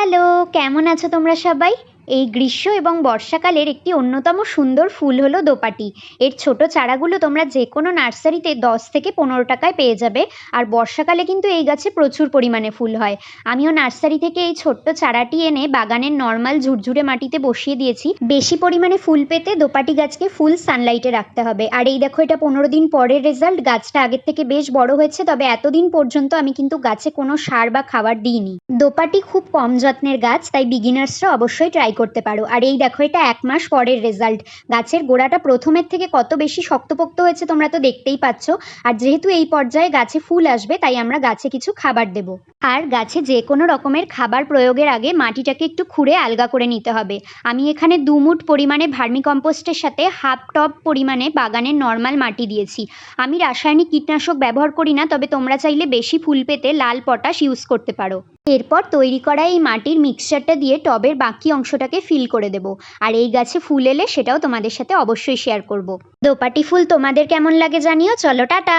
Hello, কেমন আছো তোমরা সবাই? এই গ্রীষ্ম এবং বর্ষাকালের একটি অন্যতম সুন্দর ফুল হলো দোপাটি। এর ছোট চারাগুলো তোমরা যে কোনো নার্সারিতে 10 থেকে 15 টাকায় পেয়ে যাবে। আর বর্ষাকালে কিন্তু এই গাছে প্রচুর পরিমাণে ফুল হয়। আমিও নার্সারি থেকে এই ছোট্ট চারাটি এনে বাগানের নর্মাল ঝুরঝুরে মাটিতে বসিয়ে দিয়েছি। বেশি পরিমাণে ফুল পেতে দোপাটি গাছকে ফুল সানলাইটে রাখতে হবে। আর এই দেখো, এটা 15 দিন পরের রেজাল্ট। গাছটা আগের থেকে বেশ বড় হয়েছে, তবে এতদিন পর্যন্ত আমি কিন্তু গাছে কোনো সার বা খাবার দিইনি। দোপাটি খুব কম যত্নের গাছ, তাই বিগিনার্সরা অবশ্যই ট্রাই করতে পারো। আর এই দেখো, এটা 1 মাস পরের রেজাল্ট। গাছের গোড়াটা প্রথমের থেকে কত বেশি শক্তপোক্ত হয়েছে তোমরা তো দেখতেই পাচ্ছ। আর যেহেতু এই পর্যায়ে গাছে ফুল আসবে, তাই আমরা গাছে কিছু খাবার দেব। আর গাছে যে কোনো রকমের খাবার প্রয়োগের আগে মাটিটাকে একটু খুঁড়ে আলগা করে নিতে হবে। আমি এখানে 2 মুঠ পরিমাণে ভার্মিকম্পোস্টের সাথে হাফ টব পরিমাণে বাগানের নর্মাল মাটি দিয়েছি। আমি রাসায়নিক কীটনাশক ব্যবহার করি না, তবে তোমরা চাইলে বেশি ফুল পেতে লাল পটাশ ইউজ করতে পারো। এরপর তৈরি করা এই মাটির মিক্সচারটা দিয়ে টবের বাকি অংশটাকে ফিল করে দেব। আর এই গাছে ফুল এলে সেটাও তোমাদের সাথে অবশ্যই শেয়ার করব। দোপাটি ফুল তোমাদের কেমন লাগে জানিও। চলো, টাটা।